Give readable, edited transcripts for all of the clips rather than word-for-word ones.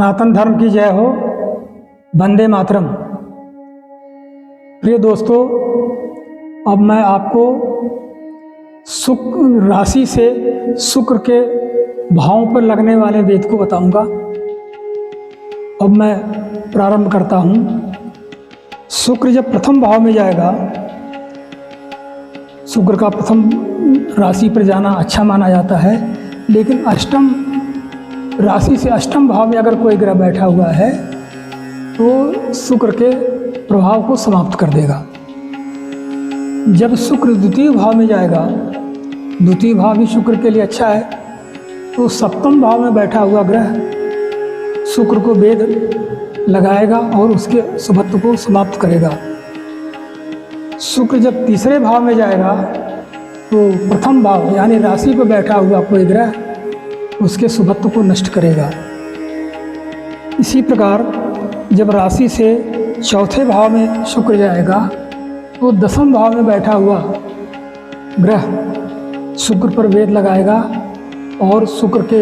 सनातन धर्म की जय हो। वंदे मातरम। प्रिय दोस्तों, अब मैं आपको शुक्र राशि से शुक्र के भावों पर लगने वाले वेद को बताऊंगा। अब मैं प्रारंभ करता हूं। शुक्र जब प्रथम भाव में जाएगा, शुक्र का प्रथम राशि पर जाना अच्छा माना जाता है, लेकिन अष्टम राशि से अष्टम भाव में अगर कोई ग्रह बैठा हुआ है तो शुक्र के प्रभाव को समाप्त कर देगा। जब शुक्र द्वितीय भाव में जाएगा, द्वितीय भाव भी शुक्र के लिए अच्छा है, तो सप्तम भाव में बैठा हुआ ग्रह शुक्र को वेद लगाएगा और उसके शुभत्व को समाप्त करेगा। शुक्र जब तीसरे भाव में जाएगा तो प्रथम भाव यानी राशि पर बैठा हुआ कोई ग्रह उसके शुभत्व को नष्ट करेगा। इसी प्रकार जब राशि से चौथे भाव में शुक्र जाएगा तो दसम भाव में बैठा हुआ ग्रह शुक्र पर वेद लगाएगा और शुक्र के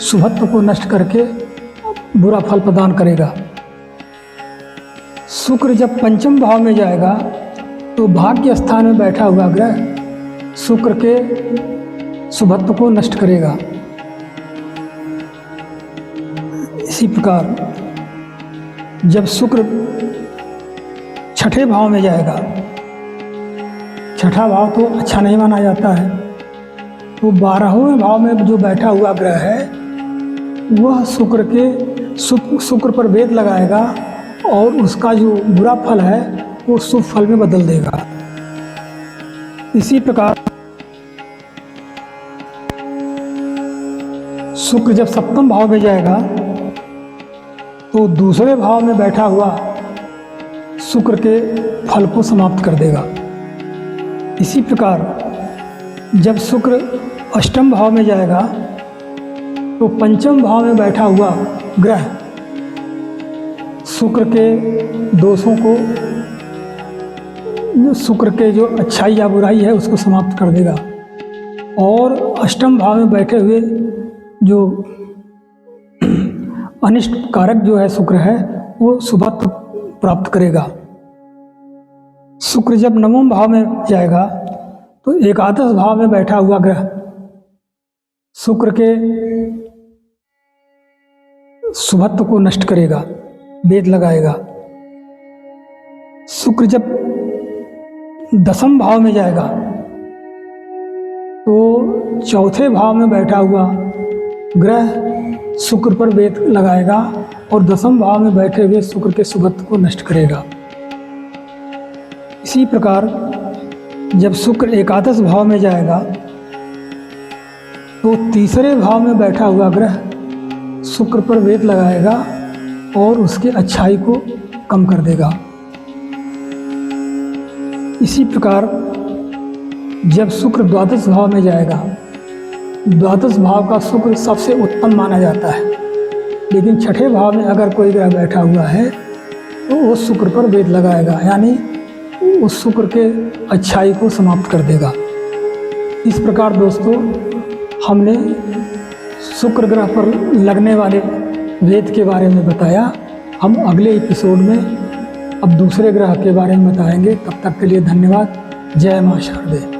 शुभत्व को नष्ट करके बुरा फल प्रदान करेगा। शुक्र जब पंचम भाव में जाएगा तो भाग्य स्थान में बैठा हुआ ग्रह शुक्र के शुभत्व को नष्ट करेगा। इसी प्रकार जब शुक्र छठे भाव में जाएगा, छठा भाव तो अच्छा नहीं माना जाता है, तो 12वें भाव में जो बैठा हुआ ग्रह है वह शुक्र पर वेद लगाएगा और उसका जो बुरा फल है वो शुभ फल में बदल देगा। इसी प्रकार शुक्र जब सप्तम भाव में जाएगा तो दूसरे भाव में बैठा हुआ शुक्र के फल को समाप्त कर देगा। इसी प्रकार जब शुक्र अष्टम भाव में जाएगा तो पंचम भाव में बैठा हुआ ग्रह शुक्र के दोषों को, शुक्र के जो अच्छाई या बुराई है उसको समाप्त कर देगा और अष्टम भाव में बैठे हुए जो अनिष्ट कारक जो है शुक्र है वो शुभत्व प्राप्त करेगा। शुक्र जब नवम भाव में जाएगा तो एकादश भाव में बैठा हुआ ग्रह शुक्र के शुभत्व को नष्ट करेगा, वेद लगाएगा। शुक्र जब दसम भाव में जाएगा तो चौथे भाव में बैठा हुआ ग्रह शुक्र पर वेद लगाएगा और दसम भाव में बैठे हुए शुक्र के शुभत्व को नष्ट करेगा। इसी प्रकार जब शुक्र एकादश भाव में जाएगा तो तीसरे भाव में बैठा हुआ ग्रह शुक्र पर वेद लगाएगा और उसके अच्छाई को कम कर देगा। इसी प्रकार जब शुक्र द्वादश भाव में जाएगा, द्वादश भाव का शुक्र सबसे उत्तम माना जाता है, लेकिन छठे भाव में अगर कोई ग्रह बैठा हुआ है तो वो शुक्र पर वेद लगाएगा, यानी उस शुक्र के अच्छाई को समाप्त कर देगा। इस प्रकार दोस्तों, हमने शुक्र ग्रह पर लगने वाले वेद के बारे में बताया। हम अगले एपिसोड में अब दूसरे ग्रह के बारे में बताएंगे। तब तक के लिए धन्यवाद। जय मां शारदे।